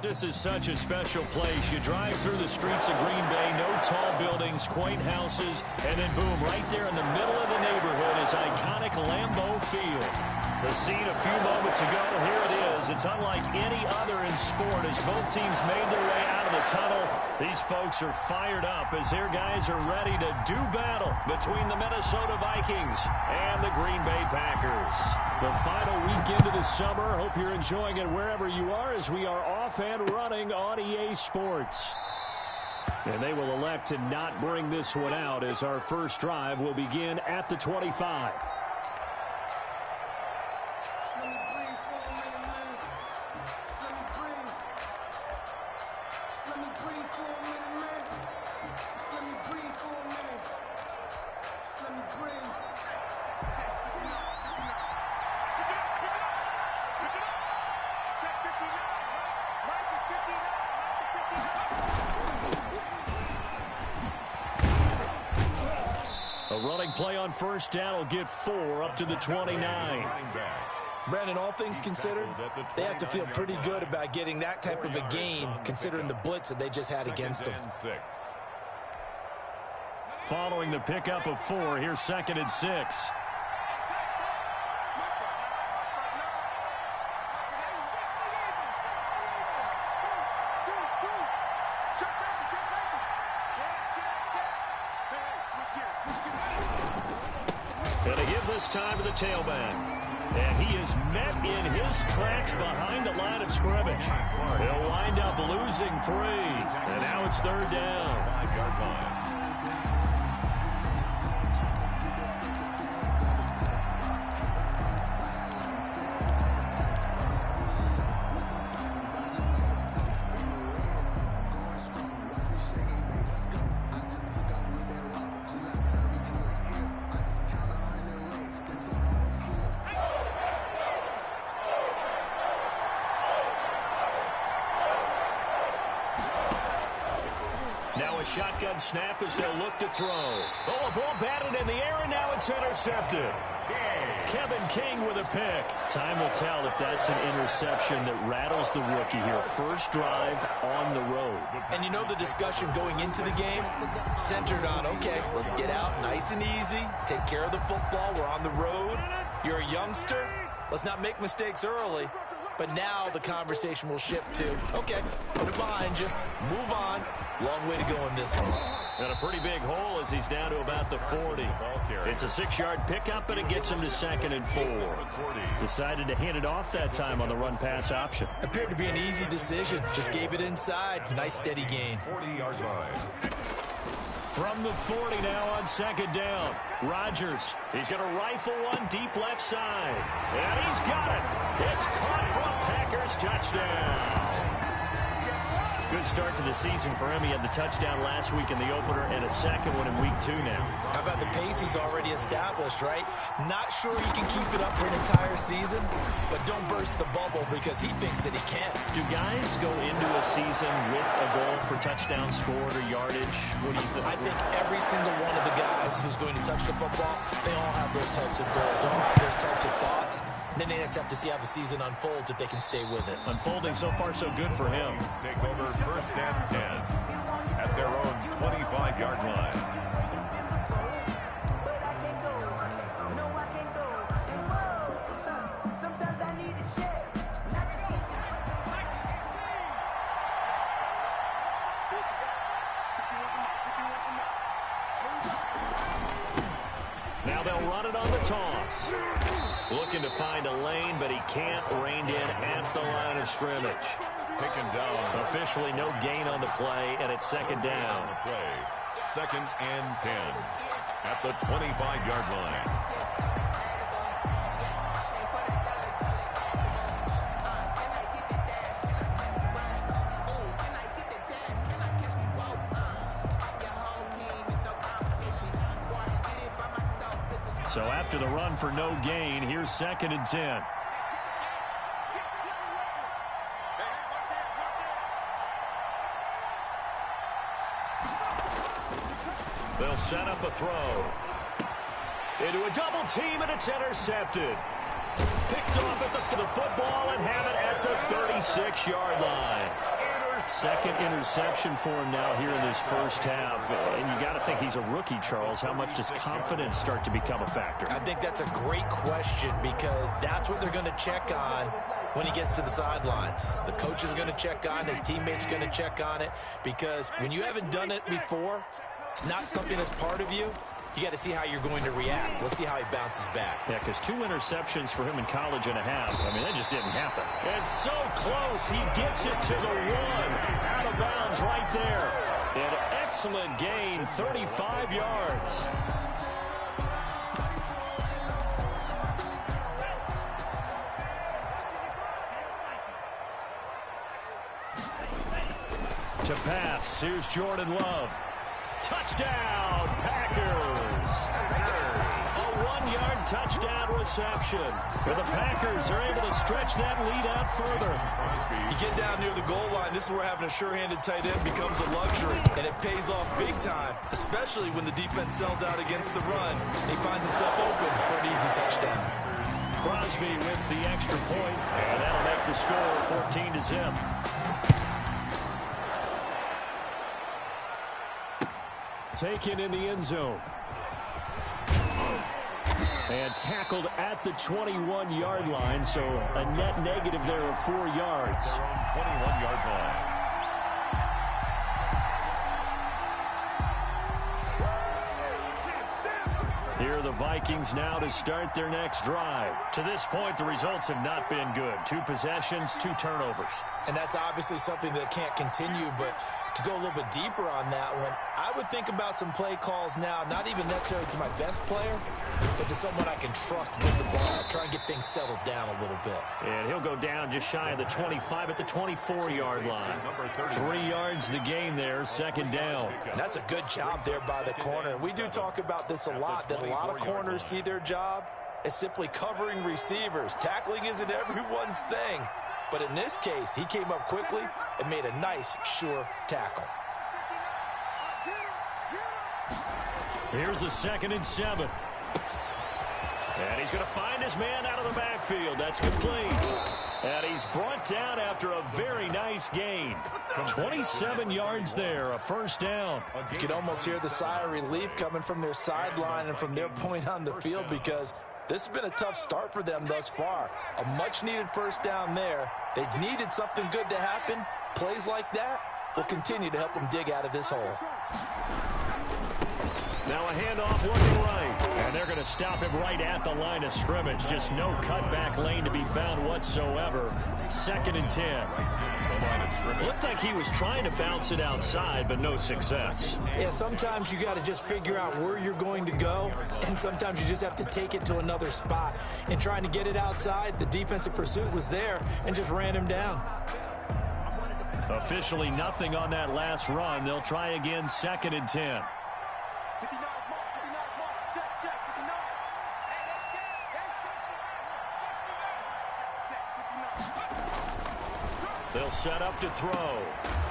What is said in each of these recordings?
This is such a special place. You drive through the streets of Green Bay, no tall buildings, quaint houses, and then boom, right there in the middle of the neighborhood is iconic Lambeau Field. The scene a few moments ago, here it is. It's unlike any other in sport as both teams made their way out of the tunnel. These folks are fired up as their guys are ready to do battle between the Minnesota Vikings and the Green Bay Packers. The final weekend of the summer. Hope you're enjoying it wherever you are as we are off and running on EA Sports. And they will elect to not bring this one out as our first drive will begin at the 25. Play on first down will get 4 up to the 29. Brandon, all things considered, they have to feel pretty good about getting that type of a gain considering the blitz that they just had against them. Following the pickup of 4, here's 2nd and 6. Time to the tailback. And he is met in his tracks behind the line of scrimmage. He'll wind up losing 3. And now it's 3rd down. 5-yard line. Shotgun snap as they'll look to throw. Oh, a ball batted in the air, and now it's intercepted. Kevin King with a pick. Time will tell if that's an interception that rattles the rookie here. First drive on the road. And you know the discussion going into the game centered on, okay, let's get out nice and easy, take care of the football, we're on the road. You're a youngster, let's not make mistakes early. But now the conversation will shift to, okay, put it behind you, move on. Long way to go in this one. And a pretty big hole as he's down to about the 40. It's a 6-yard pickup, and it gets him to 2nd and 4. Decided to hand it off that time on the run-pass option. Appeared to be an easy decision. Just gave it inside. Nice, steady gain. 40-yard line. From the 40 now on 2nd down. Rodgers, he's going to rifle one deep left side. And he's got it. It's caught for a Packers touchdown. Good start to the season for him. He had the touchdown last week in the opener and a second one in week 2 now. How about the pace he's already established, right? Not sure he can keep it up for an entire season, but don't burst the bubble because he thinks that he can. Do guys go into a season with a goal for touchdown scored or yardage? What do you think? I think every single one of the guys who's going to touch the football, they all have those types of goals. They all have those types of thoughts. Then they just have to see how the season unfolds if they can stay with it. Unfolding so far so good for him. Take over 1st and 10 at their own 25-yard line. Now they'll run it on the toss. Looking to find a lane, but he can't rein in at the line of scrimmage. Taken down. Officially no gain on the play, and it's 2nd down. 2nd and 10 at the 25-yard line. So after the run for no gain, here's 2nd and 10. They'll set up a throw. Into a double team, and it's intercepted. Picked off at the football and have it at the 36-yard line. Second interception for him now here in this first half. And you got to think he's a rookie, Charles. How much does confidence start to become a factor? I think that's a great question because that's what they're going to check on when he gets to the sidelines. The coach is going to check on, his teammates going to check on it, because when you haven't done it before, it's not something that's part of you. You got to see how you're going to react. Let's see how he bounces back. Yeah, because 2 interceptions for him in college and a half. I mean, that just didn't happen. And so close. He gets it to the 1. Out of bounds right there. An excellent gain, 35 yards. To pass, here's Jordan Love. Touchdown, Packers. A 1-yard touchdown reception. Where the Packers are able to stretch that lead out further. You get down near the goal line, this is where having a sure-handed tight end becomes a luxury, and it pays off big time, especially when the defense sells out against the run. He finds himself open for an easy touchdown. Crosby with the extra point, and that'll make the score 14-0. Taken in the end zone. And tackled at the 21-yard line, so a net negative there of 4 yards. Their own 21-yard line. Here are the Vikings now to start their next drive. To this point, the results have not been good. 2 possessions, 2 turnovers. And that's obviously something that can't continue, but to go a little bit deeper on that one, I would think about some play calls now, not even necessarily to my best player, but to someone I can trust with the ball. Try and get things settled down a little bit. And he'll go down just shy of the 25 at the 24-yard line. 3 yards the gain there, second down. And that's a good job there by the corner. And we do talk about this a lot, that a lot of corners see their job as simply covering receivers. Tackling isn't everyone's thing. But in this case, he came up quickly and made a nice, sure tackle. Here's a 2nd and 7. And he's going to find his man out of the backfield. That's complete. And he's brought down after a very nice gain. 27 yards there, a first down. You can almost hear the sigh of relief coming from their sideline and from their point on the field, because this has been a tough start for them thus far. A much-needed first down there. They needed something good to happen. Plays like that will continue to help them dig out of this hole. Now a handoff looking right. And they're going to stop him right at the line of scrimmage. Just no cutback lane to be found whatsoever. 2nd and 10. Looked like he was trying to bounce it outside, but no success. Yeah, sometimes you got to just figure out where you're going to go, and sometimes you just have to take it to another spot. And trying to get it outside, the defensive pursuit was there and just ran him down. Officially nothing on that last run. They'll try again, 2nd and 10. They'll set up to throw.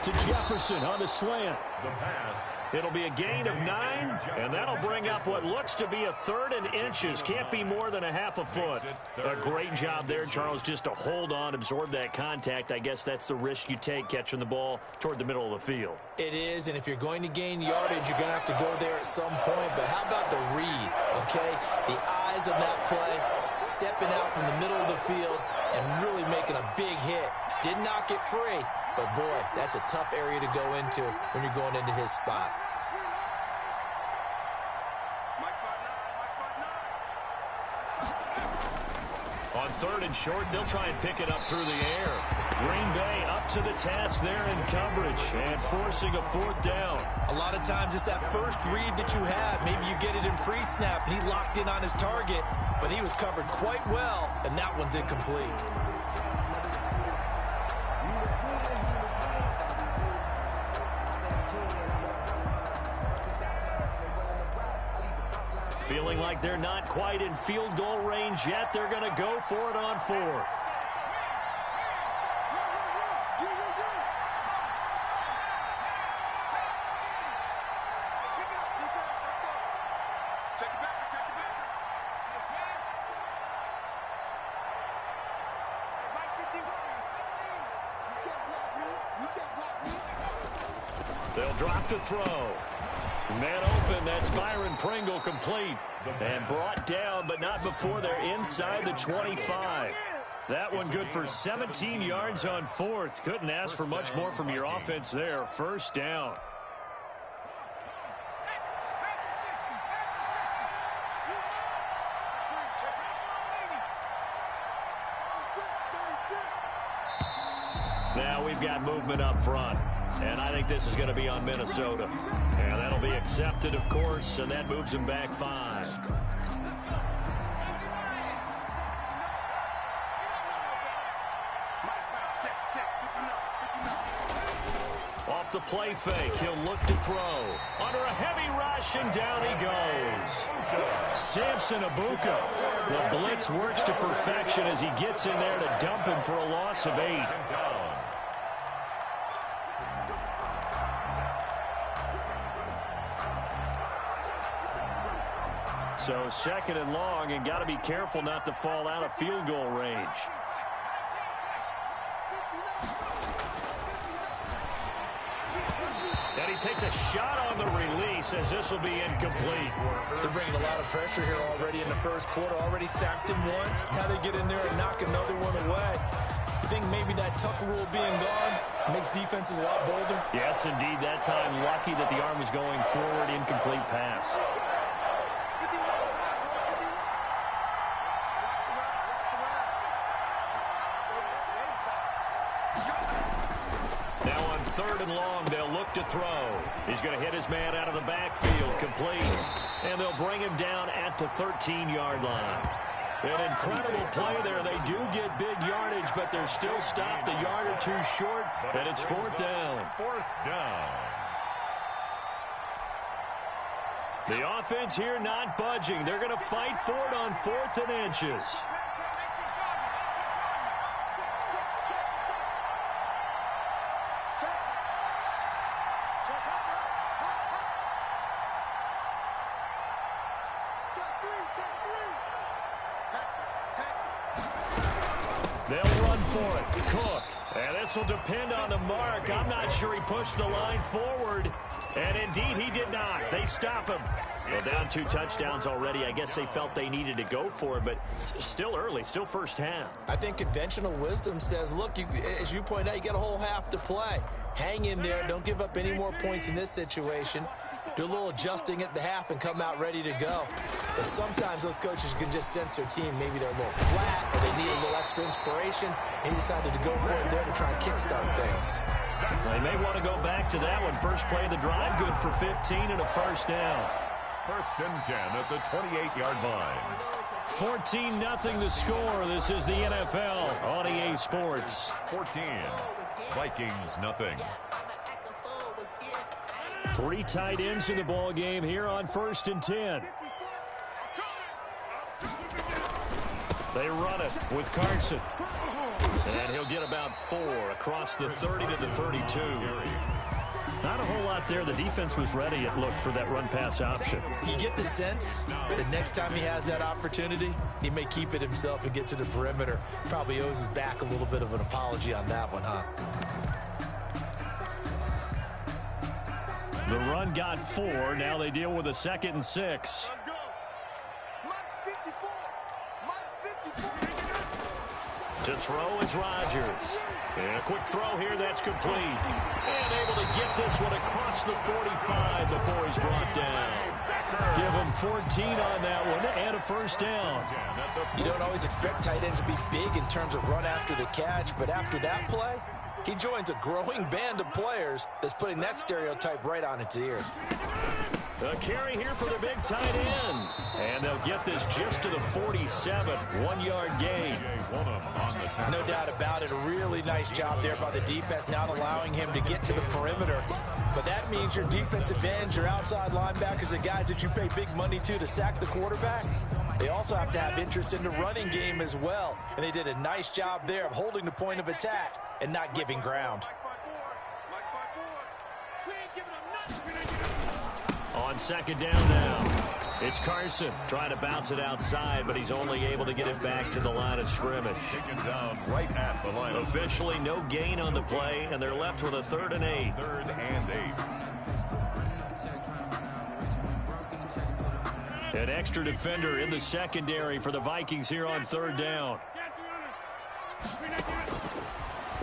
To Jefferson on the slant. The pass. It'll be a gain of 9, and that'll bring up what looks to be a 3rd and inches. Can't be more than a half a foot. A great job there, Charles, just to hold on, absorb that contact. I guess that's the risk you take catching the ball toward the middle of the field. It is, and if you're going to gain yardage, you're going to have to go there at some point. But how about the read, okay? The eyes of that play, stepping out from the middle of the field and really making a big hit. Did not get free, but boy, that's a tough area to go into when you're going into his spot. On 3rd and short, they'll try and pick it up through the air. Green Bay up to the task there in coverage and forcing a 4th down. A lot of times it's that first read that you have. Maybe you get it in pre-snap, and he locked in on his target, but he was covered quite well, and that one's incomplete. Feeling like they're not quite in field goal range yet. They're going to go for it on 4th. They'll drop to throw. Man open, that's Byron Pringle complete. And brought down, but not before they're inside the 25. That one good for 17 yards on fourth. Couldn't ask for much more from your offense there. First down. Now we've got movement up front. And I think this is going to be on Minnesota. And that'll be accepted, of course, and that moves them back 5. Off the play fake, he'll look to throw. Under a heavy rush, and down he goes. Samson Abuka. The blitz works to perfection as he gets in there to dump him for a loss of 8. So second and long, and got to be careful not to fall out of field goal range. And he takes a shot on the release as this will be incomplete. They're bringing a lot of pressure here already in the first quarter. Already sacked him once. Now they get in there and knock another one away. You think maybe that tuck rule being gone makes defenses a lot bolder? Yes, indeed. That time lucky that the arm was going forward. Incomplete pass. Third and long, they'll look to throw. He's going to hit his man out of the backfield, complete. And they'll bring him down at the 13-yard line. An incredible play there. They do get big yardage, but they're still stopped a yard or two short, and it's fourth down. Fourth down. The offense here not budging. They're going to fight for it on 4th and inches. They'll run for it. Cook. And this will depend on the mark. I'm not sure he pushed the line forward. And indeed, he did not. They stop him. Well, down 2 touchdowns already. I guess they felt they needed to go for it, but still early, still first half. I think conventional wisdom says, look, as you point out, you got a whole half to play. Hang in there. Don't give up any more points in this situation. Do a little adjusting at the half and come out ready to go. But sometimes those coaches can just sense their team. Maybe they're a little flat or they need a little extra inspiration. And he decided to go for it there to try and kickstart things. They may want to go back to that one. First play of the drive, good for 15 and a first down. First and 10 at the 28-yard line. 14-0 the score. This is the NFL on EA Sports. 14. Vikings nothing. 3 tight ends in the ball game here on 1st and 10. They run it with Carson. And he'll get about 4 across the 30 to the 32. Not a whole lot there. The defense was ready, it looked, for that run-pass option. You get the sense that next time he has that opportunity, he may keep it himself and get to the perimeter. Probably owes his back a little bit of an apology on that one, huh? The run got 4. Now they deal with a 2nd and 6. To throw is Rodgers. And a quick throw here, that's complete. And able to get this one across the 45 before he's brought down. Give him 14 on that one and a first down. You don't always expect tight ends to be big in terms of run after the catch, but after that play, he joins a growing band of players that's putting that stereotype right on its ear. A carry here for the big tight end. And they'll get this just to the 47. 1-yard gain. No doubt about it. A really nice job there by the defense, not allowing him to get to the perimeter. But that means your defensive ends, your outside linebackers, the guys that you pay big money to sack the quarterback, they also have to have interest in the running game as well. And they did a nice job there of holding the point of attack and not giving ground. On 2nd down now, it's Carson trying to bounce it outside, but he's only able to get it back to the line of scrimmage. Taken down right at the line. Officially no gain on the play, and they're left with a 3rd and 8. 3rd and 8. An extra defender in the secondary for the Vikings here on third down.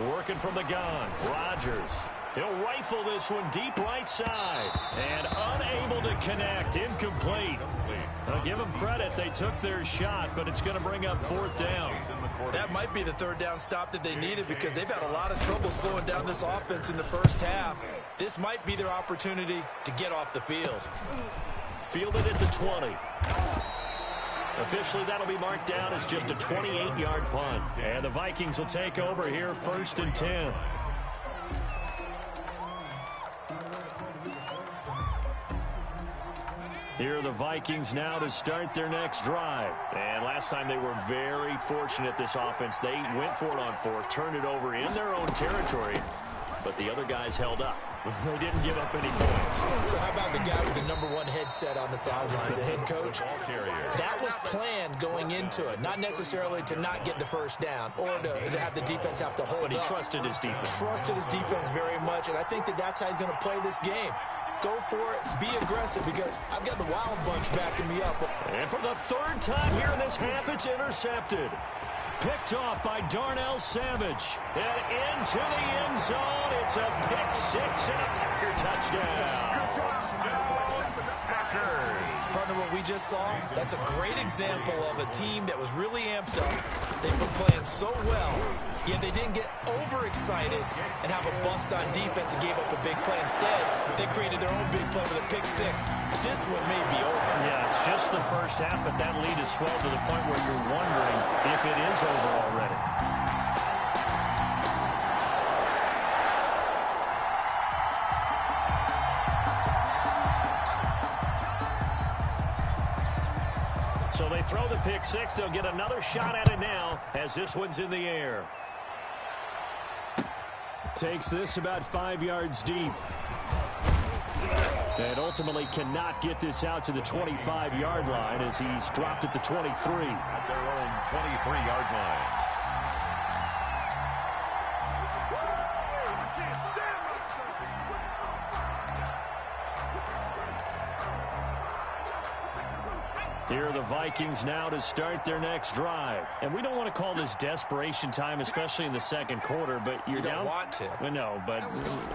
Working from the gun, Rodgers. He'll rifle this one deep right side. And unable to connect. Incomplete. I'll give them credit. They took their shot, but it's going to bring up fourth down. That might be the third down stop that they needed because they've had a lot of trouble slowing down this offense in the first half. This might be their opportunity to get off the field. Fielded at the 20. Officially, that'll be marked down as just a 28-yard punt. And the Vikings will take over here, 1st and 10. Here are the Vikings now to start their next drive. And last time they were very fortunate, this offense. They went for it on 4th, turned it over in their own territory, but the other guys held up. They didn't give up any points. So how about the guy with the #1 headset on the sidelines, the head coach? That was planned going into it, not necessarily to not get the first down or to have the defense have to hold But he up. trusted his defense. Trusted his defense very much, and I think that's how he's going to play this game. Go for it, be aggressive, because I've got the Wild Bunch backing me up. And for the 3rd time here in this half, it's intercepted. Picked off by Darnell Savage. And into the end zone. It's a pick 6 and a Packer touchdown. Partner, what we just saw, that's a great example of a team that was really amped up. They've been playing so well, yet they didn't get overexcited and have a bust on defense and gave up a big play. Instead, they created their own big play with a pick 6. This one may be over. Yeah, it's just the first half, but that lead has swelled to the point where you're wondering if it is over already. So they throw the pick 6. They'll get another shot at it now as this one's in the air. Takes this about 5 yards deep. And ultimately cannot get this out to the 25-yard line as he's dropped at the 23. At their own 23-yard line. Here are the Vikings now to start their next drive. And we don't want to call this desperation time, especially in the second quarter, but you're You down. don't want to. Well, no, but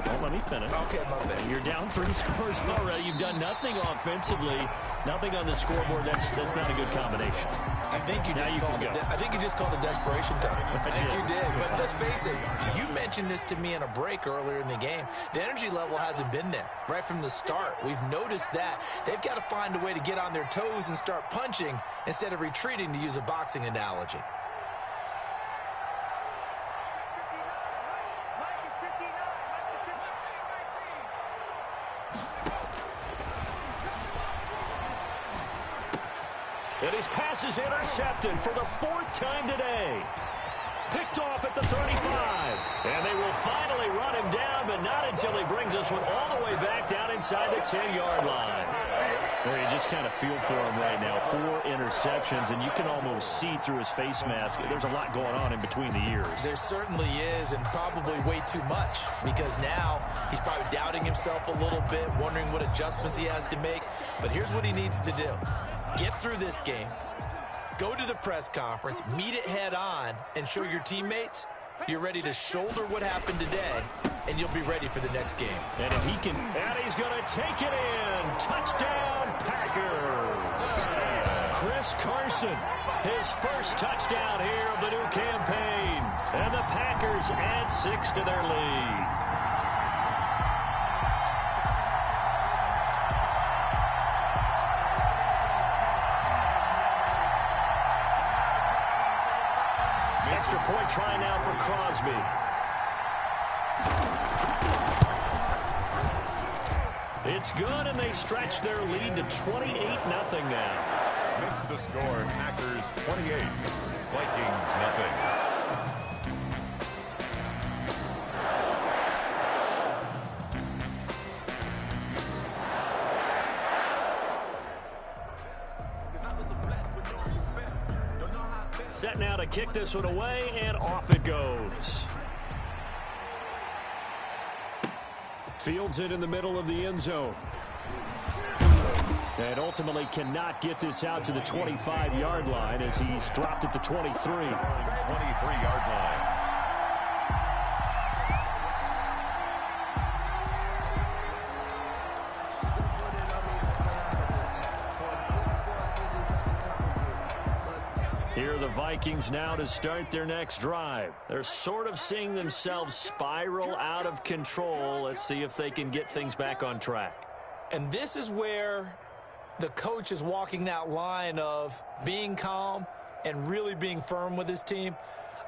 don't let me finish. Okay, my bad. You're down 3 scores already. You've done nothing offensively, nothing on the scoreboard. That's not a good combination. I think you just called it. I think you just called it desperation time. I think you did. But let's face it. You mentioned this to me in a break earlier in the game. The energy level hasn't been there right from the start. We've noticed that they've got to find a way to get on their toes and start punching instead of retreating, to use a boxing analogy. And his pass is intercepted for the 4th time today. Picked off at the 35. And they will finally run him down, but not until he brings us one all the way back down inside the 10-yard line. Well, you just kind of feel for him right now. 4 interceptions, and you can almost see through his face mask. There's a lot going on in between the ears. There certainly is, and probably way too much, because now he's probably doubting himself a little bit, wondering what adjustments he has to make. But here's what he needs to do. Get through this game, go to the press conference, meet it head on, and show your teammates you're ready to shoulder what happened today, and you'll be ready for the next game. And if he can, and he's going to take it in. Touchdown, Packers. Chris Carson, his first touchdown here of the new campaign. And the Packers add 6 to their lead. Extra point try now for Crosby. It's good, and they stretch their lead to 28-0 now. Makes the score Packers 28, Vikings nothing. Set now to kick this one away, and off it goes. Fields it in the middle of the end zone. And ultimately cannot get this out to the 25-yard line as he's dropped at the 23. 23-yard line. Here are the Vikings now to start their next drive. They're sort of seeing themselves spiral out of control. Let's see if they can get things back on track. And this is where the coach is walking that line of being calm and really being firm with his team.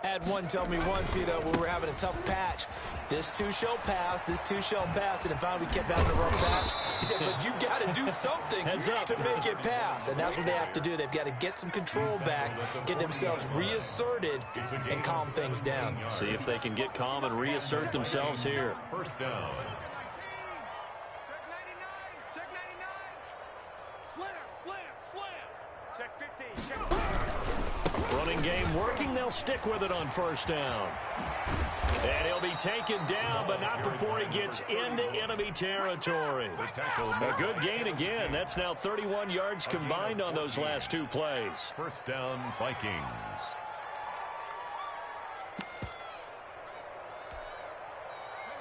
I had one tell me once, when we were having a tough patch, this too shall pass, this too shall pass, and finally we kept having a rough patch. He said, but you've got to do something to make it pass, and that's what they have to do. They've got to get some control back, get themselves reasserted, and calm things down. See if they can get calm and reassert themselves here. First down. Running game working. They'll stick with it on first down. And he'll be taken down, but not before he gets into enemy territory. A good gain again. That's now 31 yards combined on those last two plays. First down, Vikings.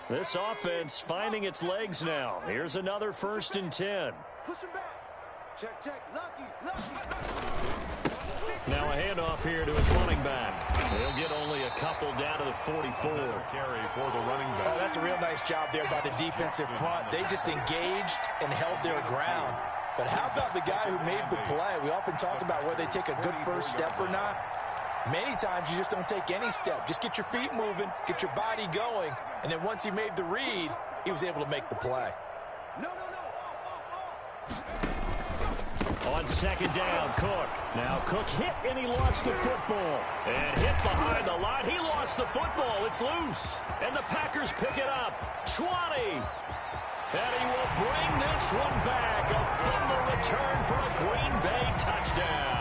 This offense finding its legs now. Here's another 1st and 10. Push him back. Check, check. Lucky. Now a handoff here to his running back. They'll get only a couple down to the 44. Carry for the running back. Oh, that's a real nice job there by the defensive front. They just engaged and held their ground. But how about the guy who made the play? We often talk about whether they take a good first step or not. Many times you just don't take any step. Just get your feet moving, get your body going, and then once he made the read, he was able to make the play. No. On second down, Cook. Now Cook hit and he lost the football. And hit behind the line. He lost the football. It's loose. And the Packers pick it up. 20. And he will bring this one back. A fumble return for a Green Bay touchdown.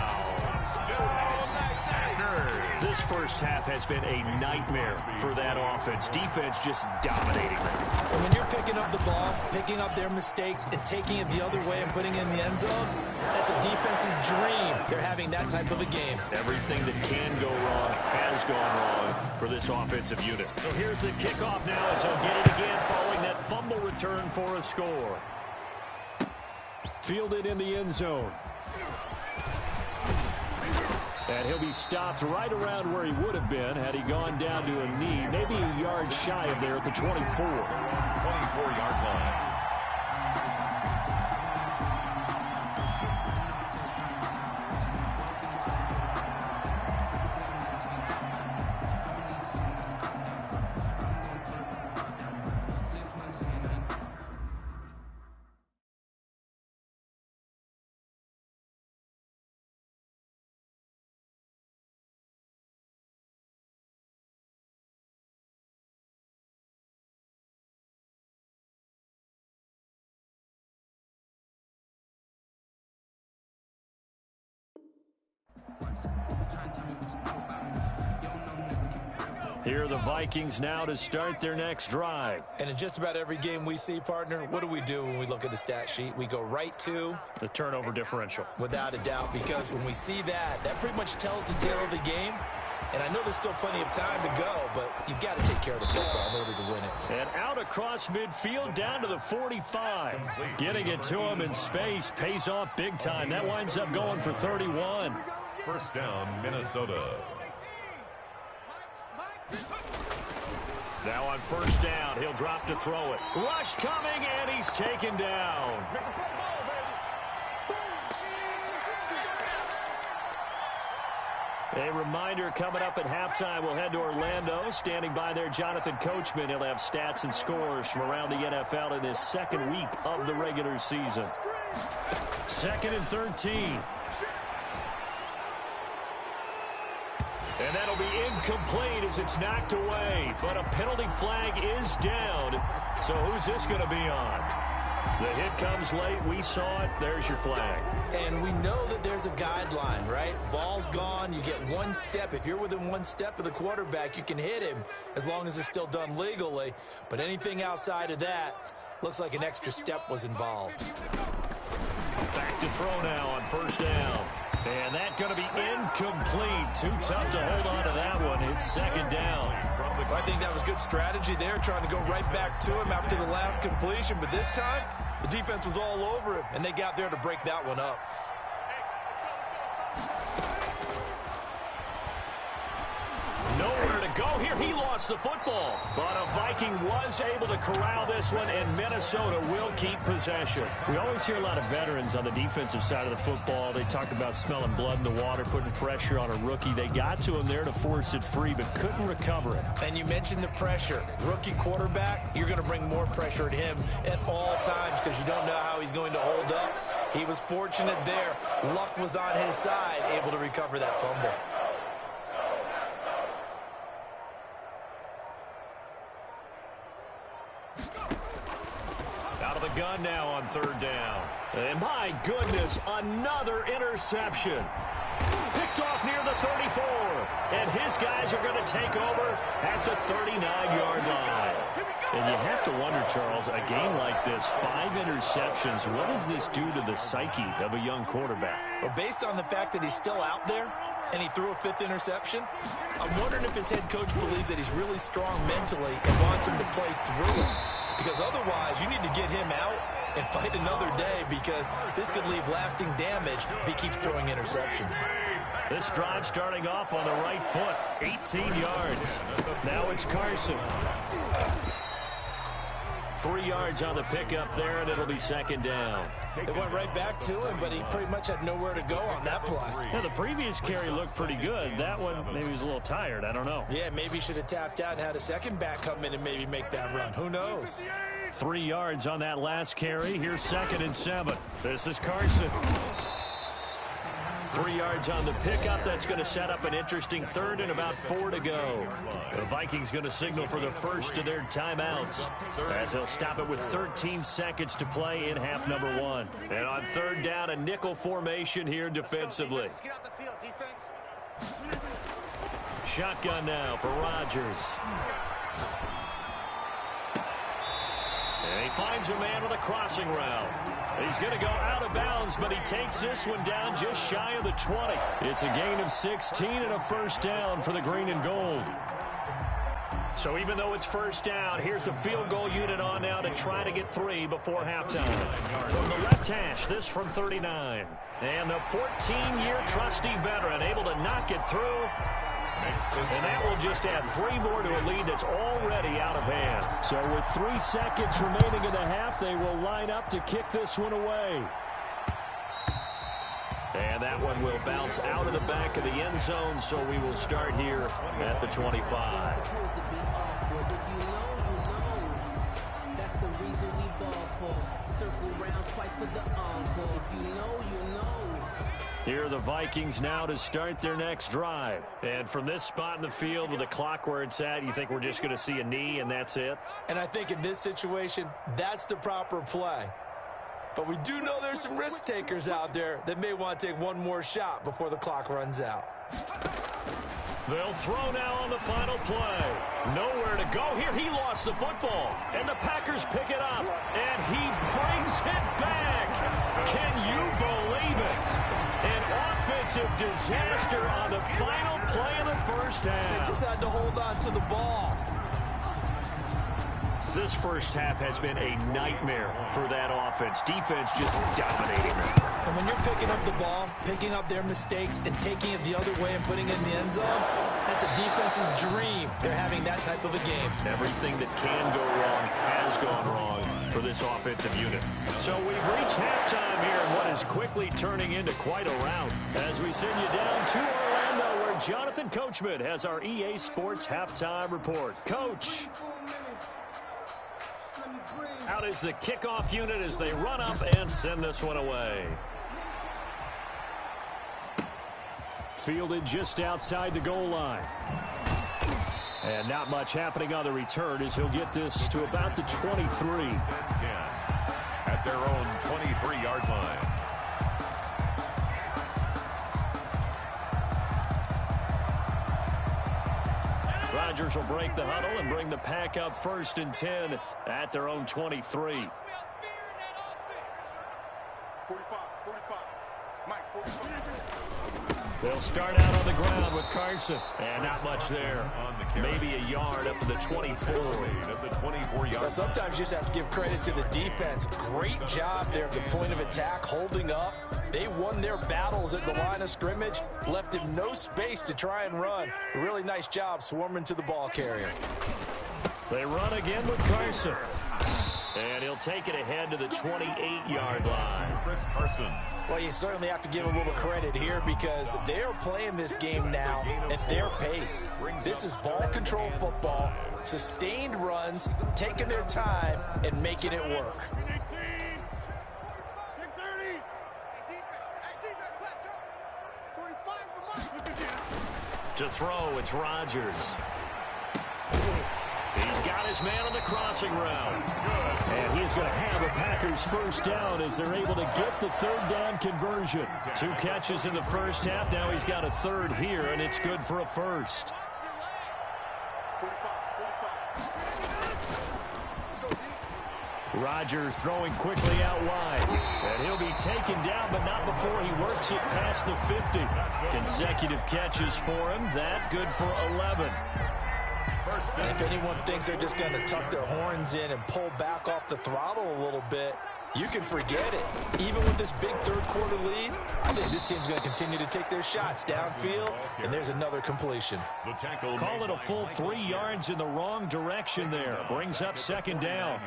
This first half has been a nightmare for that offense. Defense just dominating them. And when you're picking up the ball, picking up their mistakes, and taking it the other way and putting it in the end zone, that's a defense's dream. They're having that type of a game. Everything that can go wrong has gone wrong for this offensive unit. So here's the kickoff now as they'll get it again following that fumble return for a score. Fielded in the end zone. And he'll be stopped right around where he would have been had he gone down to a knee, maybe a yard shy of there at the 24. 24-yard line. Here are the Vikings now to start their next drive. And in just about every game we see, partner, what do when we look at the stat sheet? We go right to the turnover differential. Without a doubt, because when we see that, that pretty much tells the tale of the game. And I know there's still plenty of time to go, but you've got to take care of the football in order to win it. And out across midfield down to the 45. Getting it to him in space pays off big time. That winds up going for 31. First down, Minnesota. Now on first down, he'll drop to throw it. Rush coming, and he's taken down. A reminder coming up at halftime, we'll head to Orlando. Standing by there, Jonathan Coachman. He'll have stats and scores from around the NFL in his second week of the regular season. 2nd and 13. And that'll be incomplete as it's knocked away. But a penalty flag is down. So who's this going to be on? The hit comes late. We saw it. There's your flag. And we know that there's a guideline, right? Ball's gone. You get one step. If you're within one step of the quarterback, you can hit him as long as it's still done legally. But anything outside of that, looks like an extra step was involved. Back to throw now on first down. And that's going to be incomplete. Too tough to hold on to that one. It's second down. I think that was good strategy there, trying to go right back to him after the last completion. But this time, the defense was all over him, and they got there to break that one up. Nowhere to go here. He lost the football. But a Viking was able to corral this one, and Minnesota will keep possession. We always hear a lot of veterans on the defensive side of the football. They talk about smelling blood in the water, putting pressure on a rookie. They got to him there to force it free, but couldn't recover it. And you mentioned the pressure. Rookie quarterback, you're going to bring more pressure at him at all times because you don't know how he's going to hold up. He was fortunate there. Luck was on his side, able to recover that fumble. Gun now on third down. And my goodness, another interception. Picked off near the 34. And his guys are going to take over at the 39-yard line. And you have to wonder, Charles, a game like this, 5 interceptions, what does this do to the psyche of a young quarterback? Well, based on the fact that he's still out there and he threw a 5th interception, I'm wondering if his head coach believes that he's really strong mentally and wants him to play through it. Because otherwise, you need to get him out and fight another day because this could leave lasting damage if he keeps throwing interceptions. This drive starting off on the right foot, 18 yards. Now it's Carson. 3 yards on the pickup there, and it'll be second down. They went right back to him, but he pretty much had nowhere to go on that play. Yeah, the previous carry looked pretty good. That one, maybe he was a little tired. I don't know. Yeah, maybe he should have tapped out and had a second back come in and maybe make that run. Who knows? 3 yards on that last carry. Here's 2nd and 7. This is Carson. 3 yards on the pickup. That's going to set up an interesting third and about 4 to go. The Vikings going to signal for the first of their timeouts as they'll stop it with 13 seconds to play in half number 1. And on third down, a nickel formation here defensively. Shotgun now for Rodgers. And he finds a man with a crossing route. He's going to go out of bounds, but he takes this one down just shy of the 20. It's a gain of 16 and a first down for the green and gold. So even though it's first down, here's the field goal unit on now to try to get 3 before halftime. From the left hash, this from 39. And the 14-year trusty veteran able to knock it through. And that will just add 3 more to a lead that's already out of hand. So with 3 seconds remaining in the half, they will line up to kick this one away. And that one will bounce out of the back of the end zone, so we will start here at the 25. That's the reason we ball for. Circle round twice for the encore. If you know, you know. Here are the Vikings now to start their next drive. And from this spot in the field with the clock where it's at, you think we're just going to see a knee and that's it? And I think in this situation, that's the proper play. But we do know there's some risk takers out there that may want to take one more shot before the clock runs out. They'll throw now on the final play. Nowhere to go here. He lost the football. And the Packers pick it up. And he brings it back. Can you believe it? An offensive disaster on the final play of the first half. They just had to hold on to the ball. This first half has been a nightmare for that offense. Defense just dominating them. And when you're picking up the ball, picking up their mistakes, and taking it the other way and putting it in the end zone, that's a defense's dream. They're having that type of a game. Everything that can go wrong has gone wrong for this offensive unit. So we've reached halftime here in what is quickly turning into quite a rout as we send you down to Orlando where Jonathan Coachman has our EA Sports halftime report. Coach, out is the kickoff unit as they run up and send this one away. Fielded just outside the goal line. And not much happening on the return as he'll get this to about the 23. 10 at their own 23-yard line. Rodgers will break the huddle and bring the pack up 1st and 10 at their own 23. 45, 45. Mike, 45. They'll start out on the ground with Carson. And not much there. Maybe a yard up to the 24. Well, sometimes you just have to give credit to the defense. Great job there at the point of attack, holding up. They won their battles at the line of scrimmage, left him no space to try and run. A really nice job swarming to the ball carrier. They run again with Carson. And he'll take it ahead to the 28-yard line. Chris Carson. Well, you certainly have to give a little credit here because they are playing this game now at their pace. This is ball control football, sustained runs, taking their time, and making it work. To throw, it's Rodgers. He's got his man on the crossing route. And he's going to have a Packers first down as they're able to get the third down conversion. 2 catches in the first half. Now he's got a third here, and it's good for a first. Rodgers throwing quickly out wide. And he'll be taken down, but not before he works it past the 50. Consecutive catches for him. That good for 11. And if anyone thinks they're just going to tuck their horns in and pull back off the throttle a little bit, you can forget it. Even with this big third-quarter lead, I think this team's going to continue to take their shots downfield, and there's another completion. Call it a full 3 yards in the wrong direction there. Brings up second down.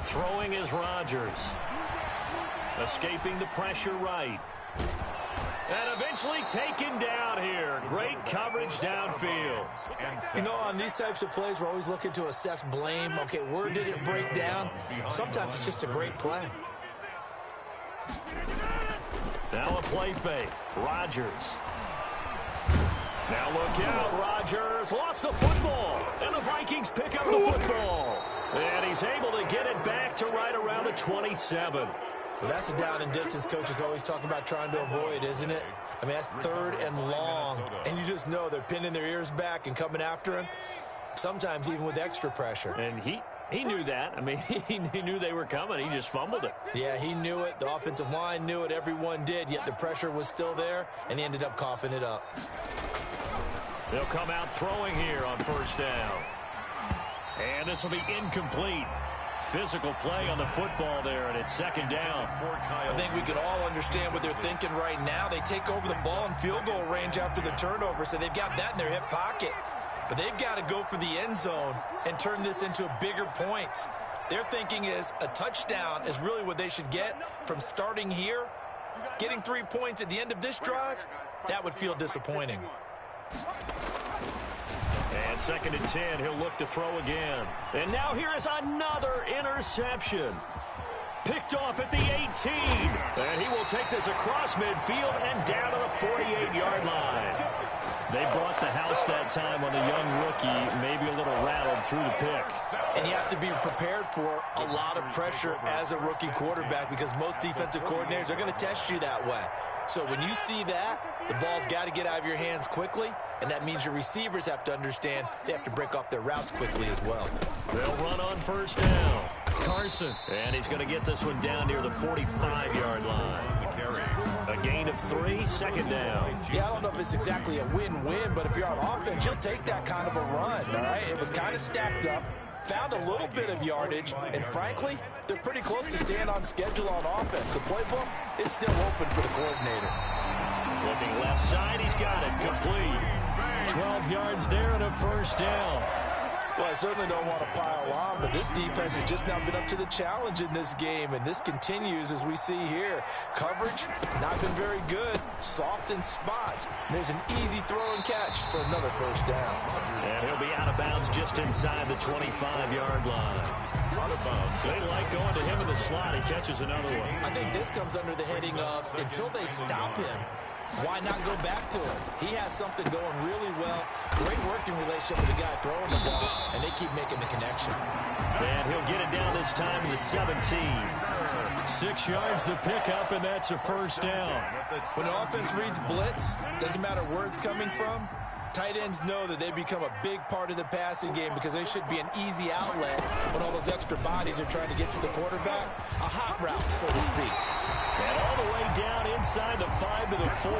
Throwing is Rodgers. Escaping the pressure right. And eventually taken down here. Great coverage downfield. You know, on these types of plays, we're always looking to assess blame. Okay, where did it break down? Sometimes it's just a great play. Now a play fake. Rodgers. Now look out. Rodgers lost the football. And the Vikings pick up the football. And he's able to get it back to right around the 27. Well, that's a down and distance coaches always talk about trying to avoid, isn't it? I mean, that's third and long, and you just know they're pinning their ears back and coming after him, sometimes even with extra pressure. And he knew that. I mean, he knew they were coming. He just fumbled it. Yeah, he knew it. The offensive line knew it. Everyone did, yet the pressure was still there, and he ended up coughing it up. They'll come out throwing here on first down. And this will be incomplete. Physical play on the football there, and it's second down. I think we can all understand what they're thinking right now. They take over the ball in field goal range after the turnover, so they've got that in their hip pocket. But they've got to go for the end zone and turn this into bigger points. Their thinking is a touchdown is really what they should get from starting here. Getting 3 points at the end of this drive, that would feel disappointing. And second and 10, he'll look to throw again. And now here is another interception. Picked off at the 18. And he will take this across midfield and down to the 48-yard line. They brought the house that time on the young rookie, maybe a little rattled through the pick. And you have to be prepared for a lot of pressure as a rookie quarterback because most defensive coordinators are going to test you that way. So when you see that, the ball's got to get out of your hands quickly, and that means your receivers have to understand they have to break off their routes quickly as well. They'll run on first down. Carson. And he's going to get this one down near the 45-yard line. A gain of 3, second down. Yeah, I don't know if it's exactly a win-win, but if you're on offense, you'll take that kind of a run, all right? It was kind of stacked up, found a little bit of yardage, and frankly, they're pretty close to staying on schedule on offense. The playbook is still open for the coordinator. Looking left side, he's got it, complete. 12 yards there and a first down. Well, I certainly don't want to pile on, but this defense has just not been up to the challenge in this game, and this continues as we see here. Coverage, not been very good. Soft in spots. There's an easy throw and catch for another first down. And he'll be out of bounds just inside the 25-yard line. Out of bounds. They like going to him in the slot. He catches another one. I think this comes under the heading of until they stop him, why not go back to him? He has something going really well. Great working relationship with the guy throwing the ball, and they keep making the connection. And he'll get it down this time to the 17. 6 yards the pickup, and that's a first down. When the offense reads blitz, doesn't matter where it's coming from, Tight ends know that they become a big part of the passing game because they should be an easy outlet when all those extra bodies are trying to get to the quarterback. A hot route, so to speak. And all the way down inside the 5 to the 4.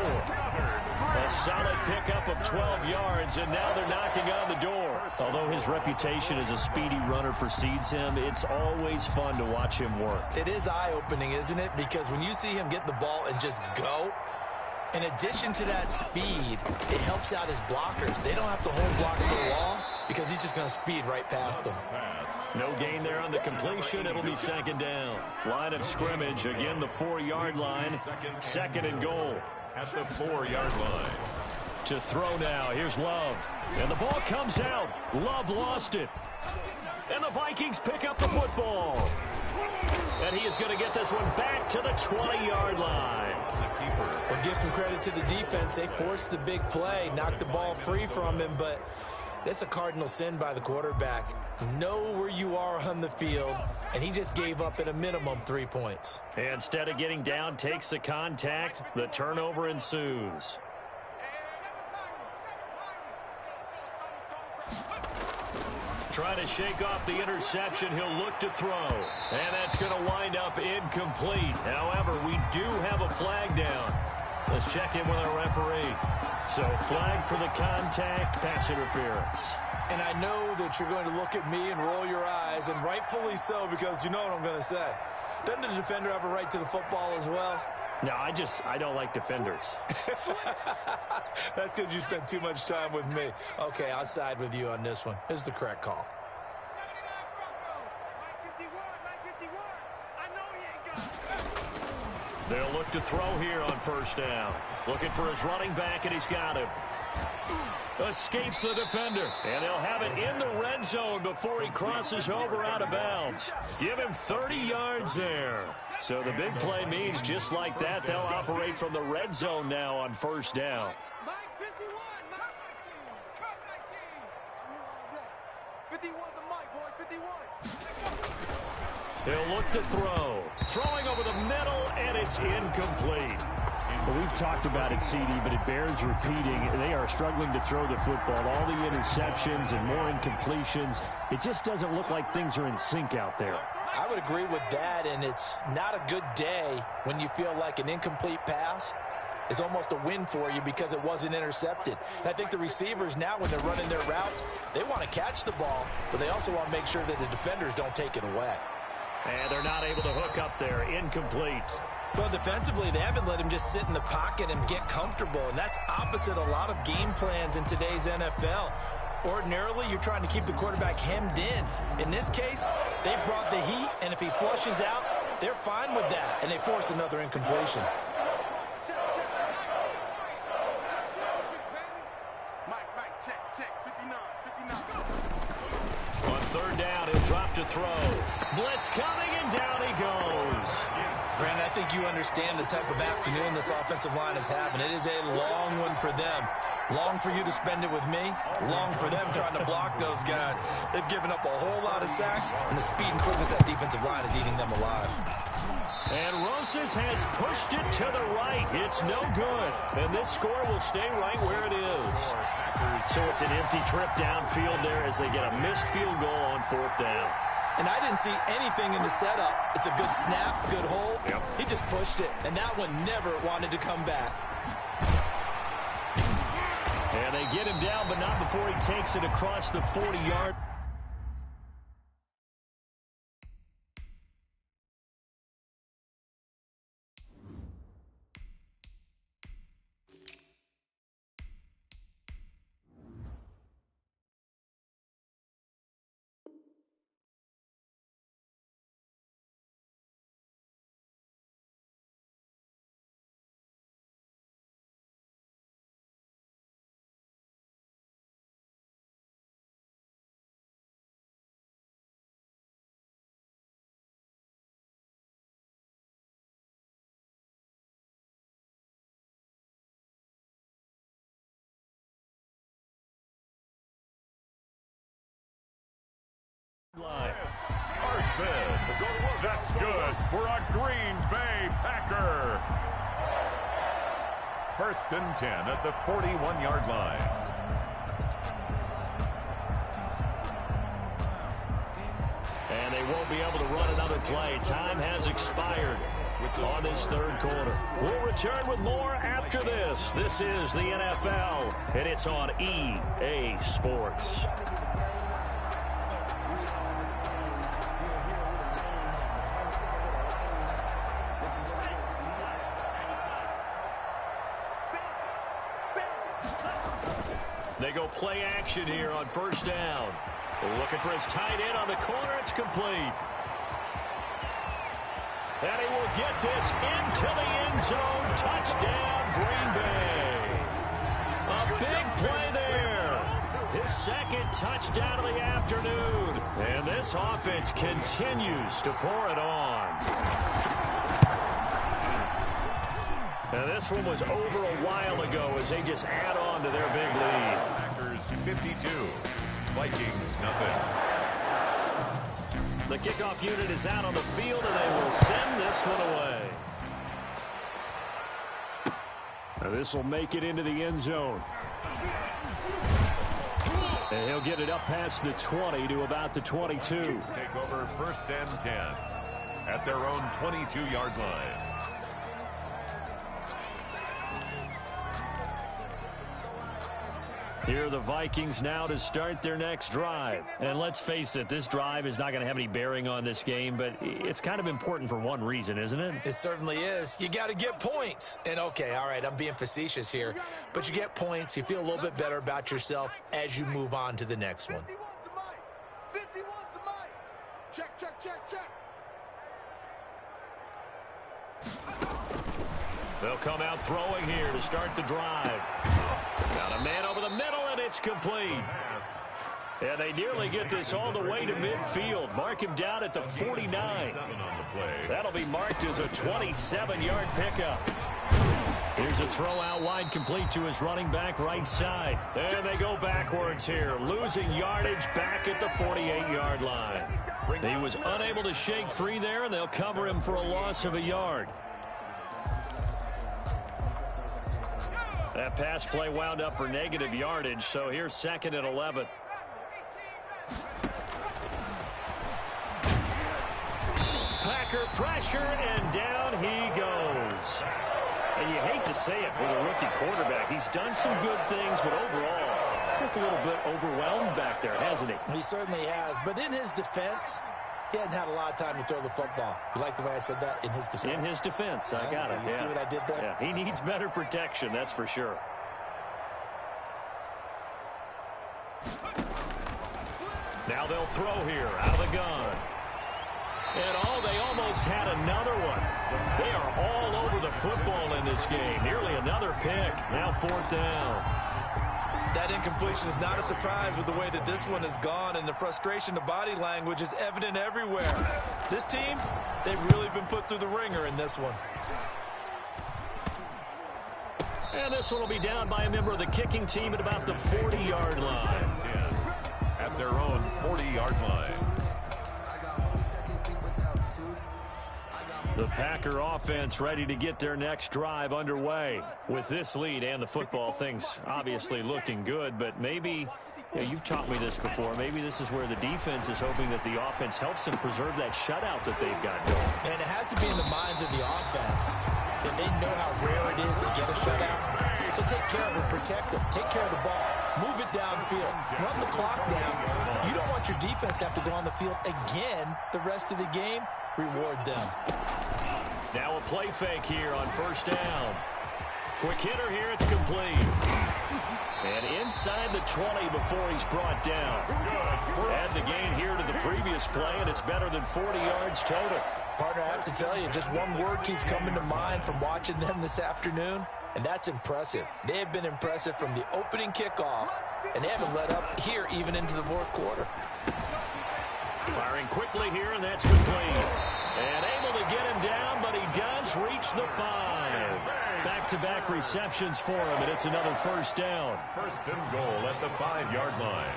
A solid pickup of 12 yards, and now they're knocking on the door. Although his reputation as a speedy runner precedes him, it's always fun to watch him work. It is eye-opening, isn't it? Because when you see him get the ball and just go, in addition to that speed, it helps out his blockers. They don't have to hold blocks for long because he's just going to speed right past them. No gain there on the completion. It'll be second down. Line of scrimmage, again the 4-yard line. Second and goal. At the 4-yard line. To throw now. Here's Love. And the ball comes out. Love lost it. And the Vikings pick up the football. And he is going to get this one back to the 20-yard line. Well, give some credit to the defense. They forced the big play, knocked the ball free from him, but that's a cardinal sin by the quarterback. Know where you are on the field, and he just gave up at a minimum 3 points. Instead of getting down, takes the contact. The turnover ensues. Trying to shake off the interception. He'll look to throw. And that's going to wind up incomplete. However, we do have a flag down. Let's check in with our referee. So, flag for the contact, pass interference. And I know that you're going to look at me and roll your eyes, and rightfully so, because you know what I'm going to say. Doesn't the defender have a right to the football as well? No, I don't like defenders. That's because you spent too much time with me. Okay, I'll side with you on this one. This is the correct call. They'll look to throw here on first down. Looking for his running back, and he's got him. Escapes the defender, and they'll have it in the red zone before he crosses over out of bounds. Give him 30 yards there. So the big play means just like that, they'll operate from the red zone now on first down. He'll look to throw. Throwing over the middle, and it's incomplete. Well, we've talked about it, CD, but it bears repeating. They are struggling to throw the football. All the interceptions and more incompletions. It just doesn't look like things are in sync out there. I would agree with that, and it's not a good day when you feel like an incomplete pass is almost a win for you because it wasn't intercepted. And I think the receivers now, when they're running their routes, they want to catch the ball, but they also want to make sure that the defenders don't take it away. And they're not able to hook up there. Incomplete. Well, defensively, they haven't let him just sit in the pocket and get comfortable, and that's opposite a lot of game plans in today's NFL. Ordinarily, you're trying to keep the quarterback hemmed in. In this case, they brought the heat, and if he flushes out, they're fine with that, and they force another incompletion. On third down, he'll drop to throw. Blitz coming, and down he goes. Brandon, I think you understand the type of afternoon this offensive line is having. It is a long one for them. Long for you to spend it with me. Long for them trying to block those guys. They've given up a whole lot of sacks, and the speed and quickness of that defensive line is eating them alive. And Rosas has pushed it to the right. It's no good. And this score will stay right where it is. So it's an empty trip downfield there as they get a missed field goal on fourth down. And I didn't see anything in the setup. It's a good snap, good hold. Yep. He just pushed it, and that one never wanted to come back. And they get him down, but not before he takes it across the 40-yard. Carson, that's good for a Green Bay Packer. First and 10 at the 41-yard line. And they won't be able to run another play. Time has expired on this third quarter. We'll return with more after this. This is the NFL, and it's on EA Sports. They go play action here on first down. Looking for his tight end on the corner. It's complete. And he will get this into the end zone. Touchdown, Green Bay. A big play there. His second touchdown of the afternoon. And this offense continues to pour it on. Now this one was over a while ago as they just add on to their big lead. Packers 52, Vikings nothing. The kickoff unit is out on the field, and they will send this one away. Now this will make it into the end zone. And he'll get it up past the 20 to about the 22. Take over first and 10 at their own 22-yard line. Here are the Vikings now to start their next drive. And let's face it, this drive is not going to have any bearing on this game, but it's kind of important for one reason, isn't it? It certainly is. You got to get points. And, okay, all right, I'm being facetious here. But you get points. You feel a little bit better about yourself as you move on to the next one. 50 wants the mic. Check, check, check, check. They'll come out throwing here to start the drive. Got a man over the middle, and it's complete. And they nearly get this all the way to midfield. Mark him down at the 49. That'll be marked as a 27-yard pickup. Here's a throw out wide, complete to his running back right side. And they go backwards here, losing yardage back at the 48-yard line. He was unable to shake free there, and they'll cover him for a loss of a yard. That pass play wound up for negative yardage, so here's second and 11. Packer pressure, and down he goes. And you hate to say it with a rookie quarterback. He's done some good things, but overall, looked a little bit overwhelmed back there, hasn't he? He certainly has, but in his defense, he hadn't had a lot of time to throw the football. You like the way I said that? In his defense. In his defense. I got it. You see what I did there? Yeah, he needs better protection, that's for sure. Now they'll throw here out of the gun. And they almost had another one. They are all over the football in this game. Nearly another pick. Now fourth down. That incompletion is not a surprise with the way that this one has gone, and the frustration, the body language is evident everywhere. This team, they've really been put through the ringer in this one. And this one will be down by a member of the kicking team at about the 40-yard line. At their own 40-yard line. The Packer offense ready to get their next drive underway. With this lead and the football, things obviously looking good, but maybe, you've taught me this before, maybe this is where the defense is hoping that the offense helps them preserve that shutout that they've got going. And it has to be in the minds of the offense that they know how rare it is to get a shutout. So take care of them, protect them, take care of the ball, move it downfield, run the clock down. You don't want your defense to have to go on the field again the rest of the game. Reward them. Now a play fake here on first down. Quick hitter here, it's complete. And inside the 20 before he's brought down. Add the gain here to the previous play, and it's better than 40 yards total. Partner, I have to tell you, just one word keeps coming to mind from watching them this afternoon, and that's impressive. They have been impressive from the opening kickoff, and they haven't let up here even into the fourth quarter. Firing quickly here, and that's complete. And able to get him down, but he does reach the 5. Back-to-back receptions for him, and it's another first down. First and goal at the 5-yard line.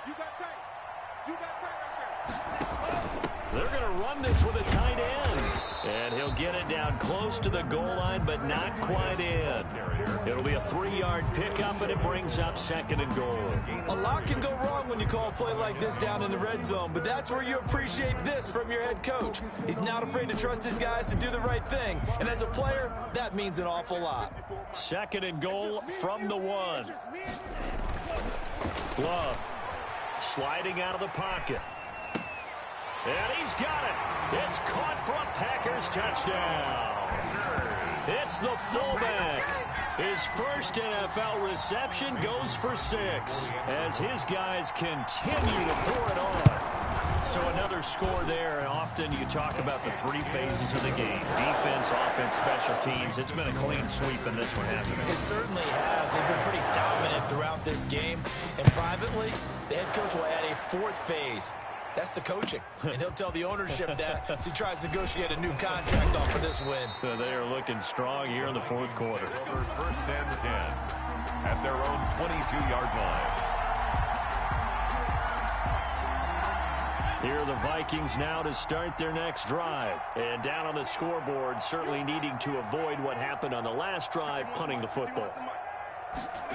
You got tank. They're going to run this with a tight end. And he'll get it down close to the goal line, but not quite in. It'll be a 3-yard pickup, and it brings up 2nd and goal. A lot can go wrong when you call a play like this down in the red zone, but that's where you appreciate this from your head coach. He's not afraid to trust his guys to do the right thing. And as a player, that means an awful lot. 2nd and goal from the 1. Love sliding out of the pocket. And he's got it. It's caught for a Packers touchdown. It's the fullback. His first NFL reception goes for 6 as his guys continue to pour it on. So another score there, and often you talk about the 3 phases of the game. Defense, offense, special teams. It's been a clean sweep in this one, hasn't it? It certainly has. They've been pretty dominant throughout this game. And privately, the head coach will add a 4th phase. That's the coaching. And he'll tell the ownership that as he tries to negotiate a new contract off for this win. They are looking strong here in the 4th quarter. Over 1st and 10 at their own 22-yard line. Here are the Vikings now to start their next drive. And down on the scoreboard, certainly needing to avoid what happened on the last drive, punting the football.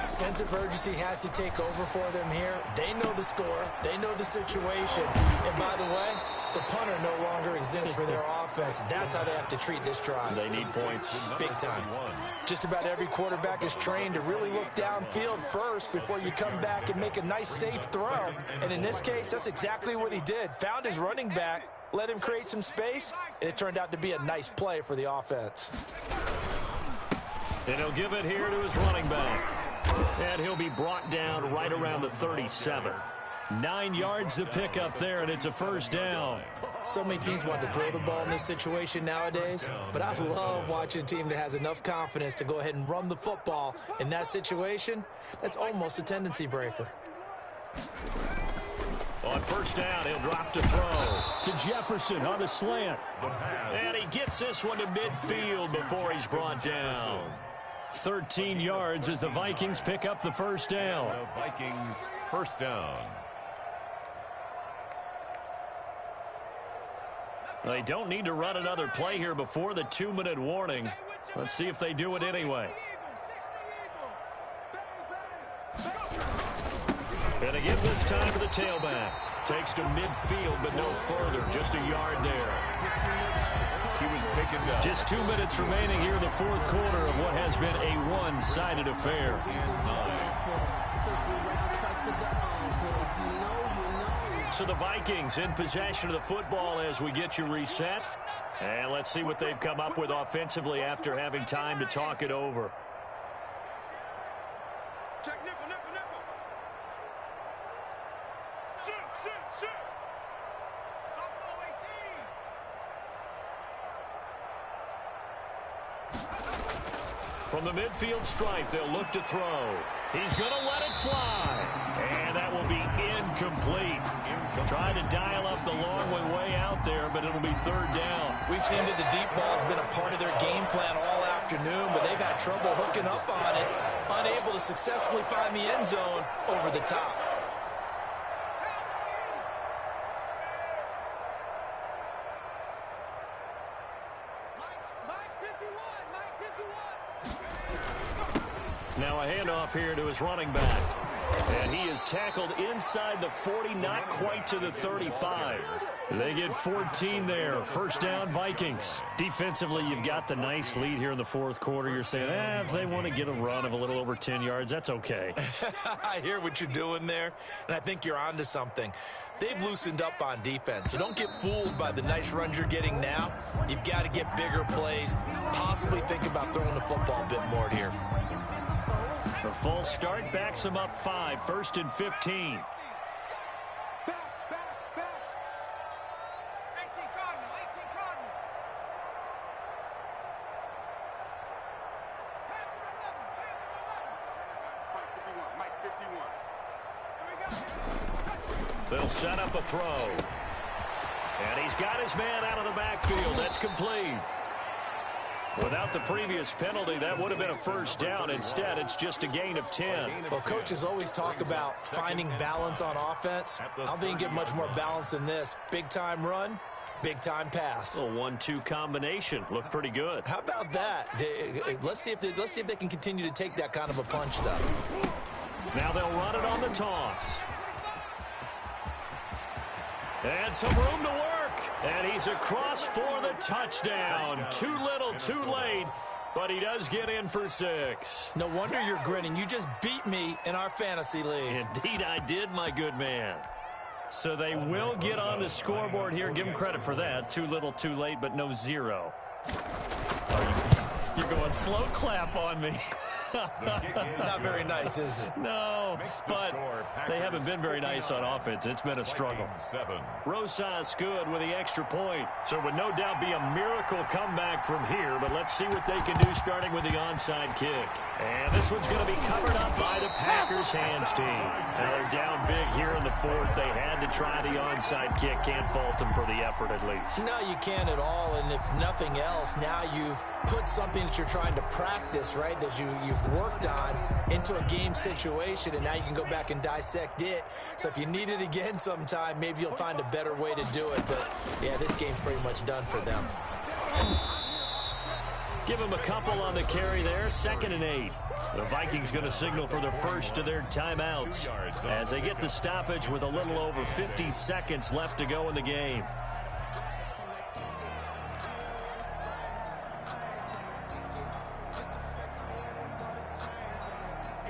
Sense of urgency has to take over for them here. They know the score. They know the situation. And by the way, the punter no longer exists for their offense. That's how they have to treat this drive. They need points. Big time. Just about every quarterback is trained to really look downfield first before you come back and make a nice, safe throw. And in this case, that's exactly what he did. Found his running back, let him create some space, and it turned out to be a nice play for the offense. And he'll give it here to his running back. And he'll be brought down right around the 37. 9 yards to pick up there, and it's a 1st down. So many teams want to throw the ball in this situation nowadays, but I love watching a team that has enough confidence to go ahead and run the football. In that situation, that's almost a tendency breaker. On 1st down, he'll drop to throw to Jefferson on the slant. And he gets this one to midfield before he's brought down. 13 yards as the Vikings pick up the 1st down. The Vikings 1st down. They don't need to run another play here before the 2-minute warning. Let's see if they do it anyway. And again this time to the tailback. Takes to midfield, but no further. Just a yard there. He was taken down. Just 2 minutes remaining here in the 4th quarter of what has been a one-sided affair. So the Vikings in possession of the football as we get you reset. And let's see what they've come up with offensively after having time to talk it over. Check nickel, nickel, nickel. Shoot, shoot, shoot. From the midfield stripe, they'll look to throw. He's going to let it fly. And that will be incomplete. Trying to dial up the long way out there, but it'll be 3rd down. We've seen that the deep ball's been a part of their game plan all afternoon, but they've had trouble hooking up on it, unable to successfully find the end zone over the top. Now a handoff here to his running back. And he is tackled inside the 40, not quite to the 35. They get 14 there. 1st down, Vikings. Defensively, you've got the nice lead here in the 4th quarter. You're saying, if they want to get a run of a little over 10 yards, that's okay. I hear what you're doing there, and I think you're onto something. They've loosened up on defense, so don't get fooled by the nice runs you're getting now. You've got to get bigger plays, possibly think about throwing the football a bit more here. The full start backs him up 5, 1st and 15. They'll set up a throw. And he's got his man out of the backfield. That's complete. Without the previous penalty, that would have been a first down. Instead, it's just a gain of 10. Well, coaches always talk about finding balance on offense. I don't think you get much more balance than this. Big-time run, big-time pass. A 1-2 combination. Looked pretty good. How about that? Let's see if they can continue to take that kind of a punch, though. Now they'll run it on the toss. And some room to work. And he's across for the touchdown. Too little, too late. But he does get in for 6. No wonder you're grinning. You just beat me in our fantasy league. Indeed I did, my good man. So they will get on the scoreboard here. Give them credit for that. Too little, too late, but no 0. You're going slow clap on me. Not very nice, is it? No, but they haven't been very nice on offense. It's been a struggle. Rosas good with the extra point. So it would no doubt be a miracle comeback from here, but let's see what they can do starting with the onside kick. And this one's going to be covered up by the Packers hands team. Now they're down big here in the 4th. They had to try the onside kick. Can't fault them for the effort at least. No, you can't at all, and if nothing else, now you've put something that you're trying to practice, right, that you've worked on into a game situation, and now you can go back and dissect it. So if you need it again sometime, maybe you'll find a better way to do it. But, yeah, this game's pretty much done for them. Give them a couple on the carry there. 2nd and 8. The Vikings going to signal for the first of their timeouts as they get the stoppage with a little over 50 seconds left to go in the game.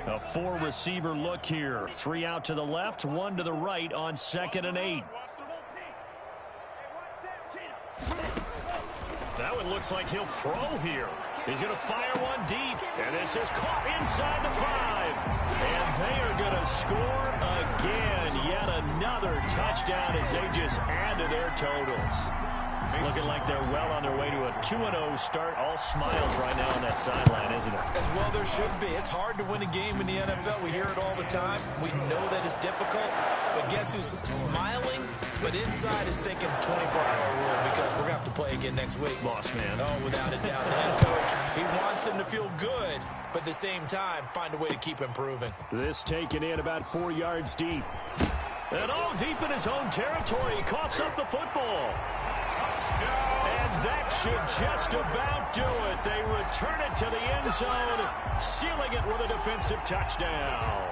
A 4-receiver look here. 3 out to the left, 1 to the right on 2nd and 8. That one looks like he'll throw here. He's going to fire one deep, and this is caught inside the 5. And they are going to score again. Yet another touchdown as they just add to their totals. Looking like they're well on their way to a 2-0 start. All smiles right now on that sideline, isn't it? As well there should be. It's hard to win a game in the NFL. We hear it all the time. We know that it's difficult. But guess who's smiling? But inside is thinking 24-hour rule because we're going to have to play again next week. Boss man. Oh, without a doubt. The head coach, he wants them to feel good, but at the same time, find a way to keep improving. This taken in about 4 yards deep. And all deep in his own territory. He coughs up the football. And that should just about do it. They return it to the end zone, sealing it with a defensive touchdown.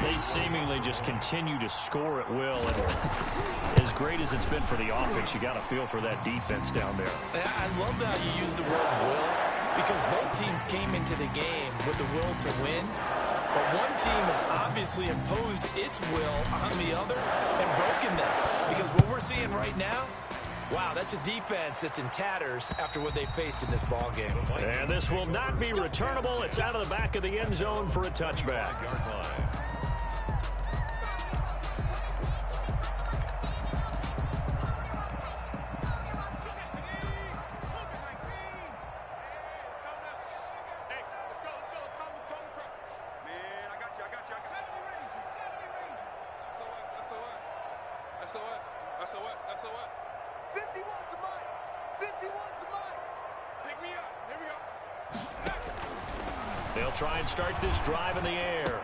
They seemingly just continue to score at will. And as great as it's been for the offense, you got to feel for that defense down there. Yeah, I love how you use the word will, because both teams came into the game with the will to win. But one team has obviously imposed its will on the other and broken them. Because what we're seeing right now, wow, that's a defense that's in tatters after what they faced in this ball game. And this will not be returnable. It's out of the back of the end zone for a touchback. They'll try and start this drive in the air.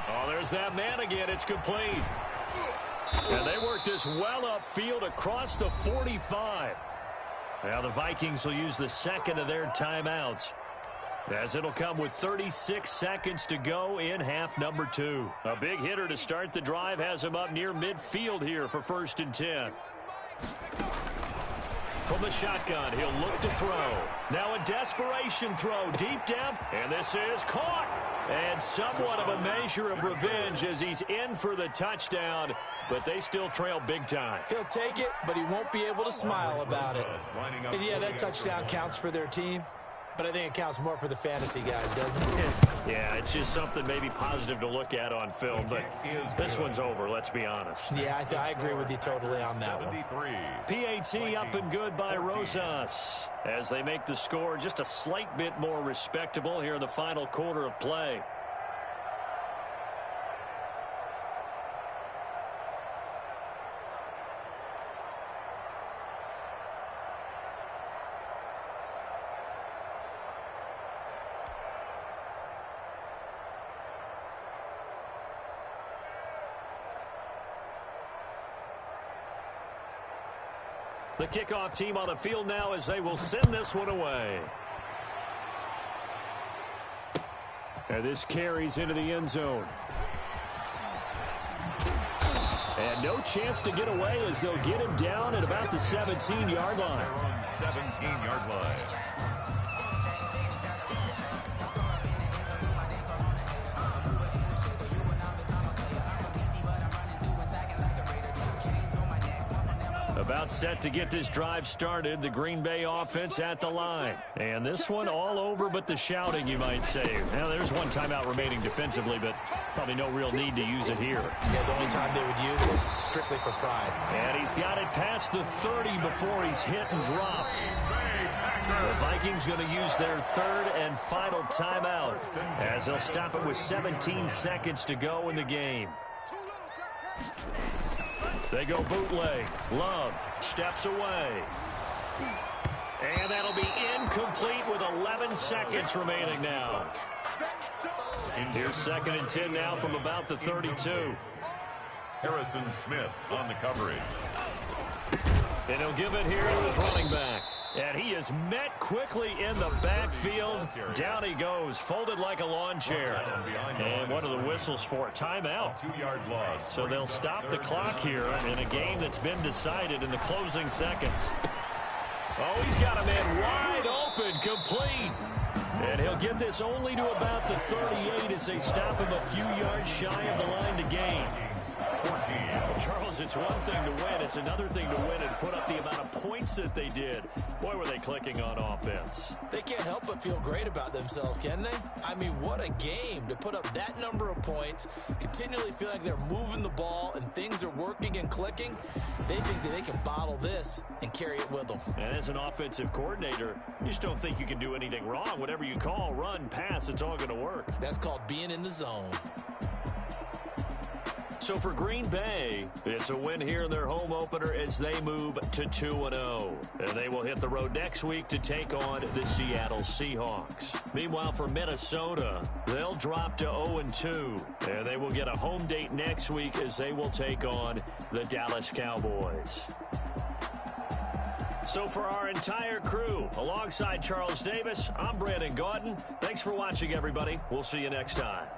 Oh, there's that man again. It's complete. And they work this well upfield across the 45. Now the Vikings will use the second of their timeouts, as it'll come with 36 seconds to go in half number 2. A big hitter to start the drive has him up near midfield here for 1st and 10. From the shotgun, he'll look to throw. Now a desperation throw deep down, and this is caught. And somewhat of a measure of revenge as he's in for the touchdown, but they still trail big time. He'll take it, but he won't be able to smile about it. And yeah, that touchdown counts for their team, but I think it counts more for the fantasy guys, doesn't it? Yeah, it's just something maybe positive to look at on film, but this one's over, let's be honest. Yeah, I agree with you totally on that one. PAT up and good by Rosas as they make the score just a slight bit more respectable here in the final quarter of play. The kickoff team on the field now as they will send this one away. And this carries into the end zone. And no chance to get away as they'll get him down at about the 17-yard line. 17-yard line. About set to get this drive started, the Green Bay offense at the line. And this one all over but the shouting, you might say. Now, there's one timeout remaining defensively, but probably no real need to use it here. Yeah, the only time they would use it, strictly for pride. And he's got it past the 30 before he's hit and dropped. The Vikings going to use their third and final timeout as they'll stop it with 17 seconds to go in the game. They go bootleg. Love steps away. And that'll be incomplete with 11 seconds remaining now. Here's 2nd and 10 now from about the 32. Harrison Smith on the coverage. And he'll give it here to his running back. And he is met quickly in the backfield. Down he goes, folded like a lawn chair. And one of the whistles for a timeout. 2-yard loss. So they'll stop the clock here in a game that's been decided in the closing seconds. Oh, he's got a man wide open, complete. And he'll get this only to about the 38 as they stop him a few yards shy of the line to gain. Well, Charles, it's one thing to win. It's another thing to win and put up the amount of points that they did. Boy, were they clicking on offense. They can't help but feel great about themselves, can they? I mean, what a game to put up that number of points, continually feel like they're moving the ball and things are working and clicking. They think that they can bottle this and carry it with them. And as an offensive coordinator, you just don't think you can do anything wrong. Whatever you call, run, pass, it's all going to work. That's called being in the zone. So for Green Bay, it's a win here in their home opener as they move to 2-0. And they will hit the road next week to take on the Seattle Seahawks. Meanwhile, for Minnesota, they'll drop to 0-2. And they will get a home date next week as they will take on the Dallas Cowboys. So for our entire crew, alongside Charles Davis, I'm Brandon Gaudin. Thanks for watching, everybody. We'll see you next time.